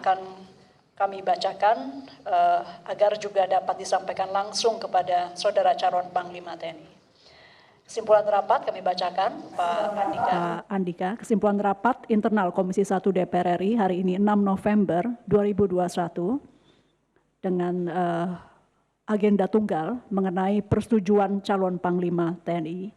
akan kami bacakan agar juga dapat disampaikan langsung kepada Saudara calon Panglima TNI. Kesimpulan rapat kami bacakan, Pak Andika. Pak Andika, kesimpulan rapat internal Komisi 1 DPR RI hari ini 6 November 2021 dengan agenda tunggal mengenai persetujuan calon Panglima TNI.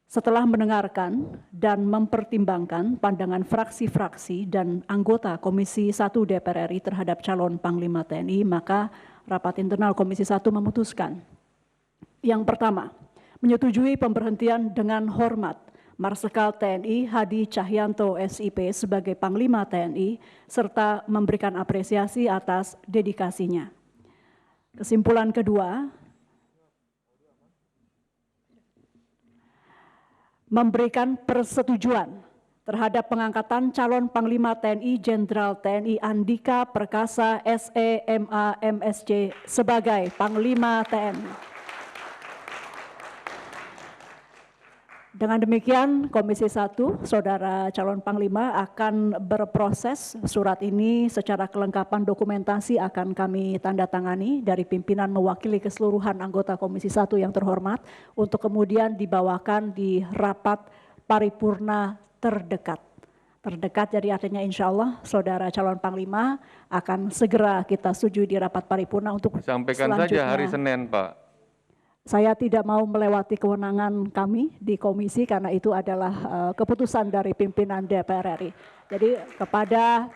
Setelah mendengarkan dan mempertimbangkan pandangan fraksi-fraksi dan anggota Komisi 1 DPR RI terhadap calon Panglima TNI, maka rapat internal Komisi 1 memutuskan. Yang pertama, menyetujui pemberhentian dengan hormat Marsikal TNI Hadi Cahyanto SIP sebagai Panglima TNI serta memberikan apresiasi atas dedikasinya. Kesimpulan kedua, memberikan persetujuan terhadap pengangkatan calon Panglima TNI Jenderal TNI Andika Perkasa SE MA MSc sebagai Panglima TNI. Dengan demikian Komisi 1, Saudara calon Panglima akan berproses surat ini secara kelengkapan dokumentasi akan kami tanda tangani dari pimpinan mewakili keseluruhan anggota Komisi 1 yang terhormat untuk kemudian dibawakan di rapat paripurna terdekat. Terdekat jadi artinya insya Allah Saudara calon Panglima akan segera kita setujui di rapat paripurna untuk sampaikan saja hari Senin, Pak. Saya tidak mau melewati kewenangan kami di komisi karena itu adalah keputusan dari pimpinan DPR RI. Jadi kepada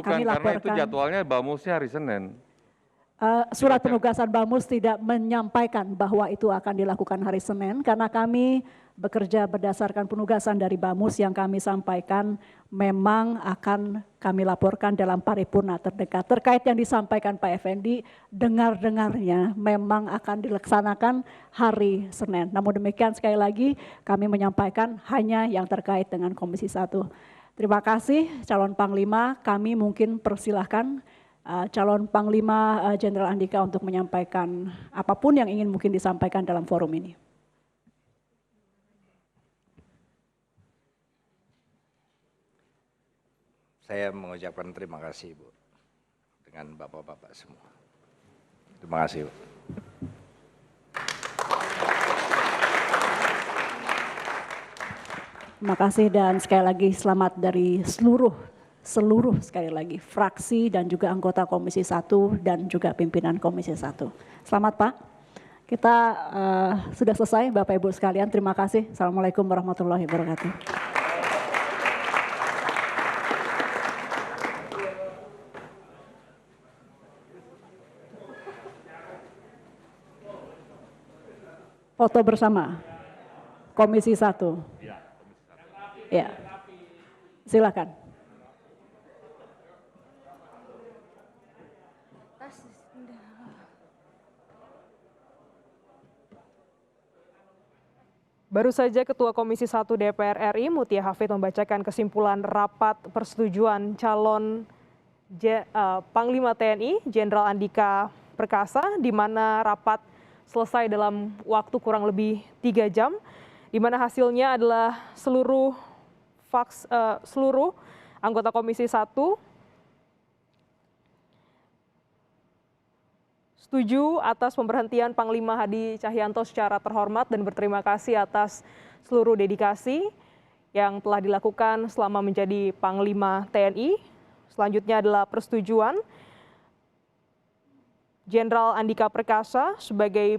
kami laporkan. Bukan, karena itu jadwalnya Bamusnya hari Senin. Surat penugasan Bamus tidak menyampaikan bahwa itu akan dilakukan hari Senin karena kami bekerja berdasarkan penugasan dari Bamus yang kami sampaikan memang akan kami laporkan dalam paripurna terdekat. Terkait yang disampaikan Pak Effendi, dengar-dengarnya memang akan dilaksanakan hari Senin. Namun demikian sekali lagi kami menyampaikan hanya yang terkait dengan Komisi 1. Terima kasih calon Panglima, kami mungkin persilahkan calon Panglima Jenderal Andika untuk menyampaikan apapun yang ingin mungkin disampaikan dalam forum ini. Saya mengucapkan terima kasih, Bu, dengan Bapak-Bapak semua. Terima kasih, Bu. Terima kasih dan sekali lagi selamat dari seluruh sekali lagi fraksi dan juga anggota Komisi 1 dan juga pimpinan Komisi 1. Selamat Pak. Kita sudah selesai Bapak Ibu sekalian. Terima kasih. Assalamualaikum warahmatullahi wabarakatuh. Foto bersama Komisi 1. Ya. Silakan. Baru saja Ketua Komisi 1 DPR RI Mutia Hafid membacakan kesimpulan rapat persetujuan calon Panglima TNI Jenderal Andika Perkasa di mana rapat selesai dalam waktu kurang lebih 3 jam, di mana hasilnya adalah seluruh anggota Komisi 1 setuju atas pemberhentian Panglima Hadi Cahyanto secara terhormat dan berterima kasih atas seluruh dedikasi yang telah dilakukan selama menjadi Panglima TNI. Selanjutnya adalah persetujuan Jenderal Andika Perkasa sebagai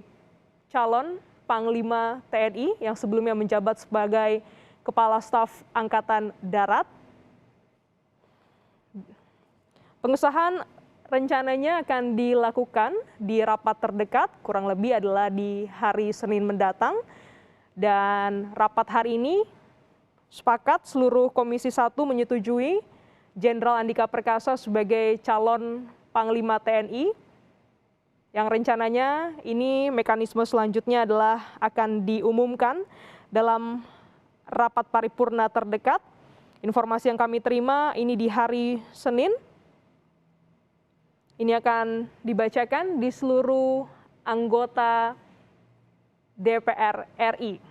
calon Panglima TNI yang sebelumnya menjabat sebagai Kepala Staf Angkatan Darat. Pengesahan rencananya akan dilakukan di rapat terdekat, kurang lebih adalah di hari Senin mendatang. Dan rapat hari ini sepakat seluruh Komisi 1 menyetujui Jenderal Andika Perkasa sebagai calon Panglima TNI. Yang rencananya ini mekanisme selanjutnya adalah akan diumumkan dalam rapat paripurna terdekat. Informasi yang kami terima ini di hari Senin. Ini akan dibacakan di seluruh anggota DPR RI.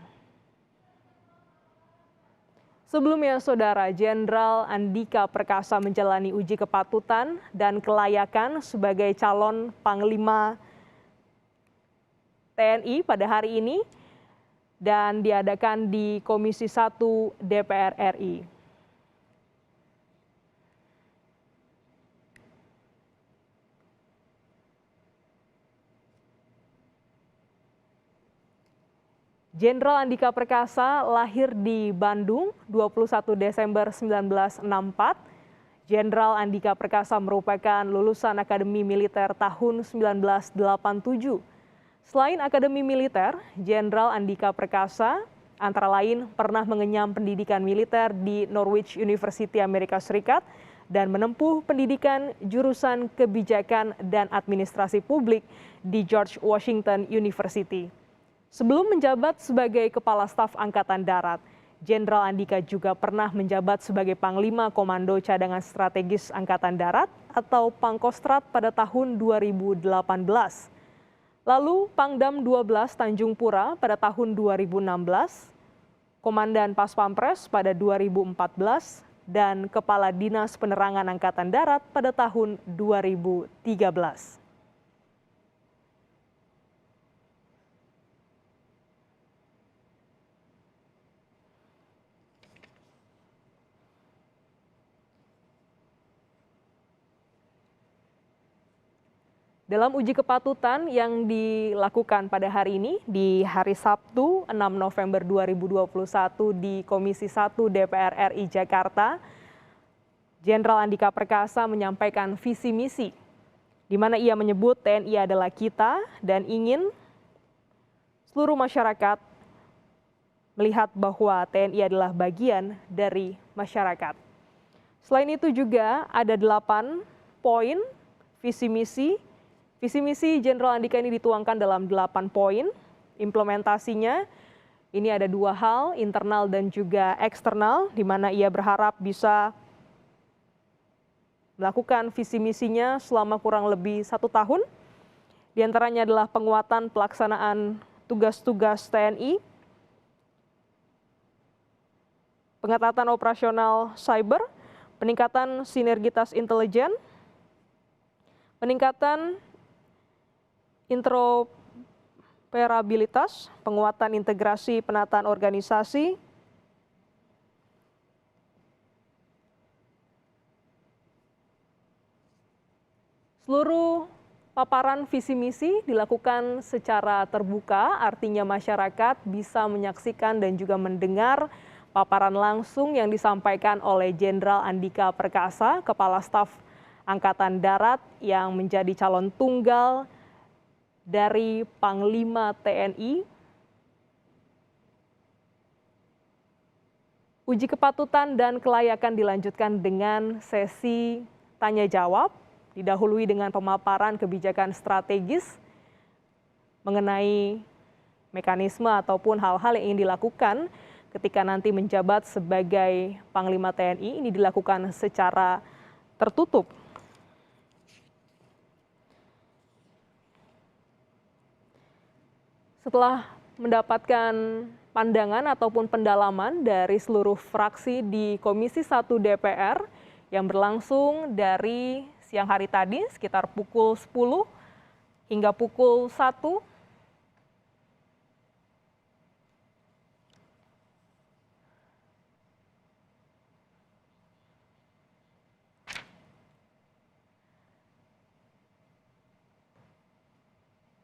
Sebelumnya, Saudara, Jenderal Andika Perkasa menjalani uji kepatutan dan kelayakan sebagai calon Panglima TNI pada hari ini dan diadakan di Komisi 1 DPR RI. Jenderal Andika Perkasa lahir di Bandung 21 Desember 1964. Jenderal Andika Perkasa merupakan lulusan Akademi Militer tahun 1987. Selain Akademi Militer, Jenderal Andika Perkasa antara lain pernah mengenyam pendidikan militer di Norwich University Amerika Serikat dan menempuh pendidikan jurusan kebijakan dan administrasi publik di George Washington University. Sebelum menjabat sebagai Kepala Staf Angkatan Darat, Jenderal Andika juga pernah menjabat sebagai Panglima Komando Cadangan Strategis Angkatan Darat atau Pangkostrat pada tahun 2018. Lalu Pangdam 12 Tanjung Pura pada tahun 2016, Komandan Pas Pampres pada 2014, dan Kepala Dinas Penerangan Angkatan Darat pada tahun 2013. Dalam uji kepatutan yang dilakukan pada hari ini, di hari Sabtu 6 November 2021 di Komisi 1 DPR RI Jakarta, Jenderal Andika Perkasa menyampaikan visi misi, di mana ia menyebut TNI adalah kita dan ingin seluruh masyarakat melihat bahwa TNI adalah bagian dari masyarakat. Selain itu juga ada 8 poin visi misi. Visi misi Jenderal Andika ini dituangkan dalam 8 poin. Implementasinya ini ada 2 hal, internal dan juga eksternal, di mana ia berharap bisa melakukan visi misinya selama kurang lebih 1 tahun. Di antaranya adalah penguatan pelaksanaan tugas-tugas TNI, pengetatan operasional cyber, peningkatan sinergitas intelijen, peningkatan interoperabilitas, penguatan integrasi penataan organisasi, seluruh paparan visi misi dilakukan secara terbuka, artinya masyarakat bisa menyaksikan dan juga mendengar paparan langsung yang disampaikan oleh Jenderal Andika Perkasa, Kepala Staf Angkatan Darat yang menjadi calon tunggal dari Panglima TNI. Uji kepatutan dan kelayakan dilanjutkan dengan sesi tanya jawab, didahului dengan pemaparan kebijakan strategis mengenai mekanisme ataupun hal-hal yang ingin dilakukan ketika nanti menjabat sebagai Panglima TNI. Ini dilakukan secara tertutup. Setelah mendapatkan pandangan ataupun pendalaman dari seluruh fraksi di Komisi 1 DPR yang berlangsung dari siang hari tadi sekitar pukul 10 hingga pukul 1,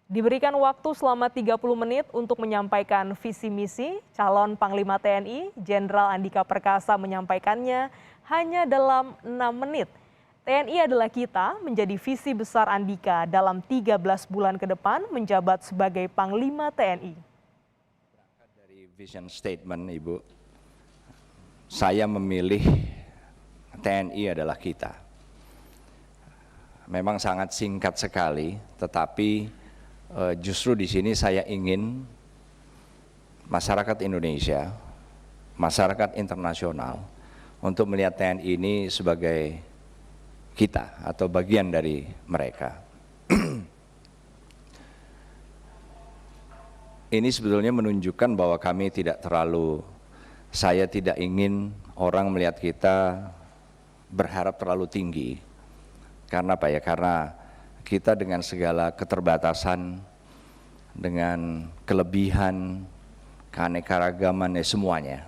diberikan waktu selama 30 menit untuk menyampaikan visi misi. Calon Panglima TNI, Jenderal Andika Perkasa menyampaikannya hanya dalam 6 menit. TNI adalah kita menjadi visi besar Andika dalam 13 bulan ke depan menjabat sebagai Panglima TNI. Dari vision statement Ibu, saya memilih TNI adalah kita. Memang sangat singkat sekali, tetapi justru di sini saya ingin masyarakat Indonesia, masyarakat internasional untuk melihat TNI ini sebagai kita atau bagian dari mereka. Ini sebetulnya menunjukkan bahwa kami tidak terlalu saya tidak ingin orang melihat kita berharap terlalu tinggi. Karena apa ya? Karena kita dengan segala keterbatasan, dengan kelebihan, keanekaragaman semuanya.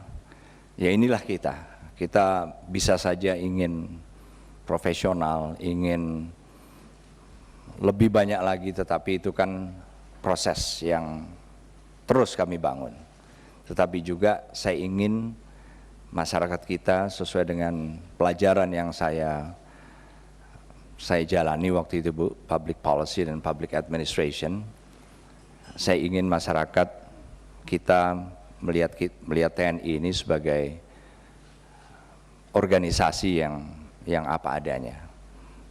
Ya inilah kita. Kita bisa saja ingin profesional, ingin lebih banyak lagi, tetapi itu kan proses yang terus kami bangun. Tetapi juga saya ingin masyarakat kita sesuai dengan pelajaran yang saya jalani waktu itu, Bu, public policy dan public administration. Saya ingin masyarakat kita melihat TNI ini sebagai organisasi yang apa adanya,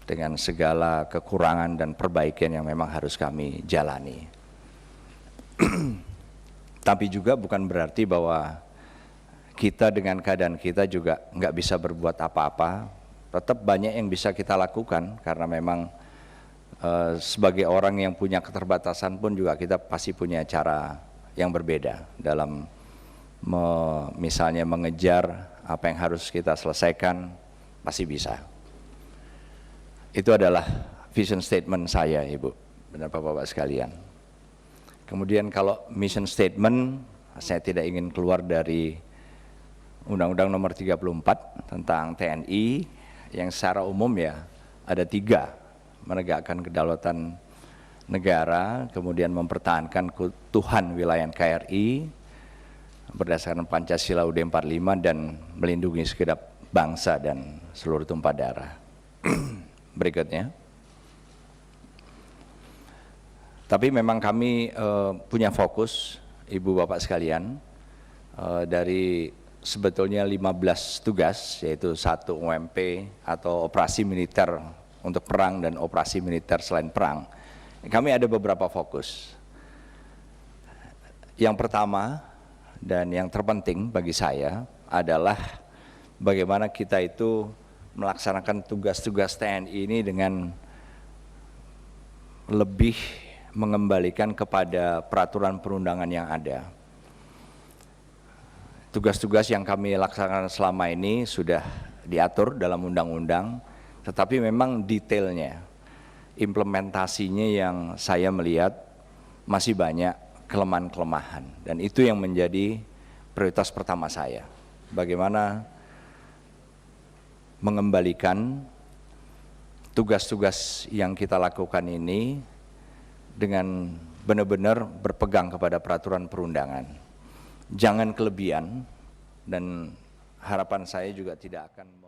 dengan segala kekurangan dan perbaikan yang memang harus kami jalani. Tapi juga bukan berarti bahwa kita dengan keadaan kita juga nggak bisa berbuat apa-apa. Tetap banyak yang bisa kita lakukan, karena memang sebagai orang yang punya keterbatasan pun juga kita pasti punya cara yang berbeda dalam misalnya mengejar apa yang harus kita selesaikan, pasti bisa. Itu adalah vision statement saya, Ibu dan Bapak-Bapak sekalian. Kemudian kalau mission statement, saya tidak ingin keluar dari Undang-Undang Nomor 34 tentang TNI, yang secara umum ya ada 3, menegakkan kedaulatan negara, kemudian mempertahankan keutuhan wilayah NKRI berdasarkan Pancasila UUD 45, dan melindungi segenap bangsa dan seluruh tumpah darah. Berikutnya. Tapi memang kami punya fokus, Ibu Bapak sekalian, dari sebetulnya 15 tugas, yaitu 1 OMP atau operasi militer untuk perang dan operasi militer selain perang. Kami ada beberapa fokus. Yang pertama dan yang terpenting bagi saya adalah bagaimana kita itu melaksanakan tugas-tugas TNI ini dengan lebih mengembalikan kepada peraturan perundangan yang ada. Tugas-tugas yang kami laksanakan selama ini sudah diatur dalam undang-undang, tetapi memang detailnya, implementasinya yang saya melihat masih banyak kelemahan-kelemahan, dan itu yang menjadi prioritas pertama saya. Bagaimana mengembalikan tugas-tugas yang kita lakukan ini dengan benar-benar berpegang kepada peraturan perundangan. Jangan kelebihan, dan harapan saya juga tidak akan.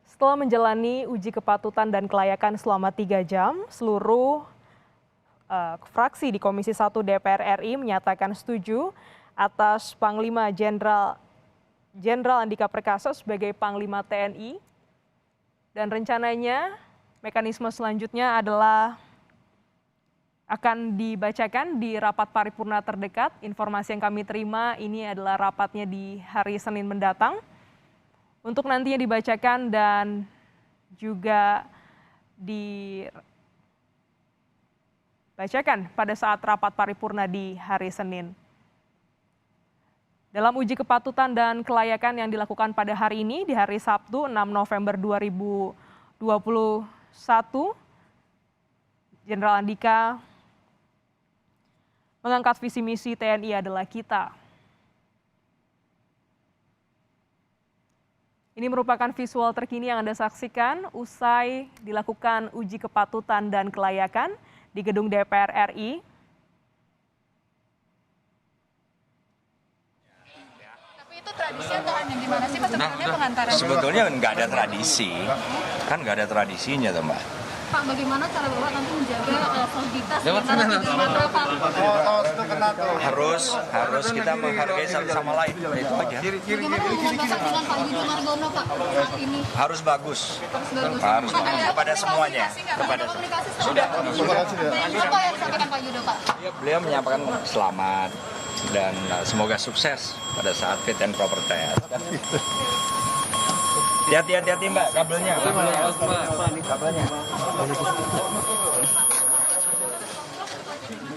Setelah menjalani uji kepatutan dan kelayakan selama 3 jam, seluruh fraksi di Komisi 1 DPR RI menyatakan setuju atas Panglima Jenderal Andika Perkasa sebagai Panglima TNI, dan rencananya mekanisme selanjutnya adalah akan dibacakan di rapat paripurna terdekat. Informasi yang kami terima ini adalah rapatnya di hari Senin mendatang, untuk nantinya dibacakan dan juga dibacakan pada saat rapat paripurna di hari Senin. Dalam uji kepatutan dan kelayakan yang dilakukan pada hari ini, di hari Sabtu 6 November 2021, Jenderal Andika mengangkat visi misi TNI adalah kita. Ini merupakan visual terkini yang Anda saksikan usai dilakukan uji kepatutan dan kelayakan di gedung DPR RI. Tapi itu tradisi atau hanya gimana sih Pak sebenarnya pengantaran? Sebetulnya nggak ada tradisi, kan nggak ada tradisinya tuh Mbak. Pak, bagaimana cara Bapak nanti menjaga soliditas di antara 3 matra Pak? Harus kita menghargai satu sama lain, itu aja. Bagaimana hubungan Bapak dengan Pak Yudi Margono Pak saat ini? Harus bagus, Harus kepada semuanya. Sudah. Apa yang disampaikan Pak Yudo Pak? Beliau menyampaikan selamat dan semoga sukses pada saat fit and proper test. Hati-hati Mbak, kabelnya.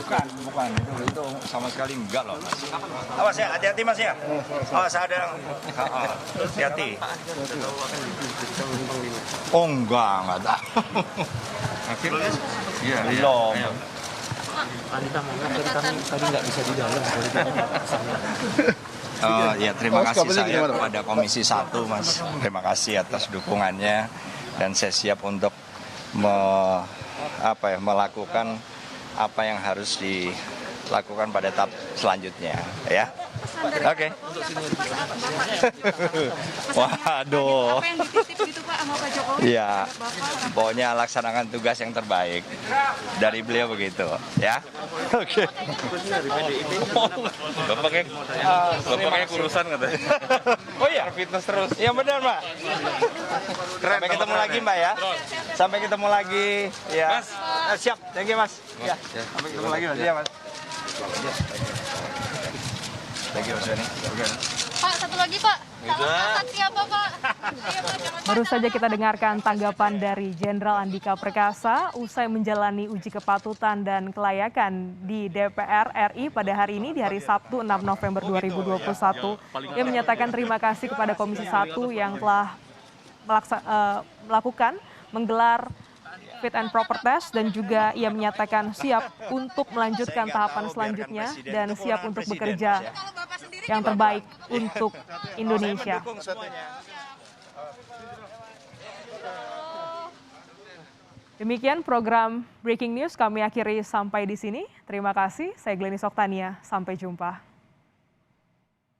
Bukan. Itu sama sekali enggak loh, Mas. Awas ya, hati-hati Mas ya. Awas ada. Hati-hati. Oh enggak tahu. Iya, Belum. Ya terima kasih saya kepada Komisi 1 Mas. Terima kasih atas dukungannya dan saya siap untuk melakukan apa yang harus dilakukan pada tahap selanjutnya ya. Oke. Waduh. Apa yang dititip gitu Pak sama Pak Jokowi? Iya. Pokoknya laksanakan tugas yang terbaik dari beliau begitu ya. Oke. Bapaknya kurusan katanya. Oh iya. Fitness terus. Iya benar, Mbak. Sampai ketemu lagi, Mbak ya. Sampai ketemu lagi. Ya. Mas. Siap. Thank you, Mas. Ya. Sampai ketemu lagi, Mas. Iya, Mas. Thank you, Mas Doni. Pak, satu lagi Pak. Saksi apa Pak? Ayo Pak, jangan Baru saja kita dengarkan tanggapan dari Jenderal Andika Perkasa usai menjalani uji kepatutan dan kelayakan di DPR RI pada hari ini di hari Sabtu 6 November 2021. Ia menyatakan terima kasih kepada Komisi 1 yang telah menggelar fit and proper test dan juga ia menyatakan siap untuk melanjutkan tahapan selanjutnya dan siap untuk bekerja yang terbaik untuk Indonesia. Demikian program Breaking News kami akhiri sampai di sini. Terima kasih. Saya Glenys Oktania. Sampai jumpa.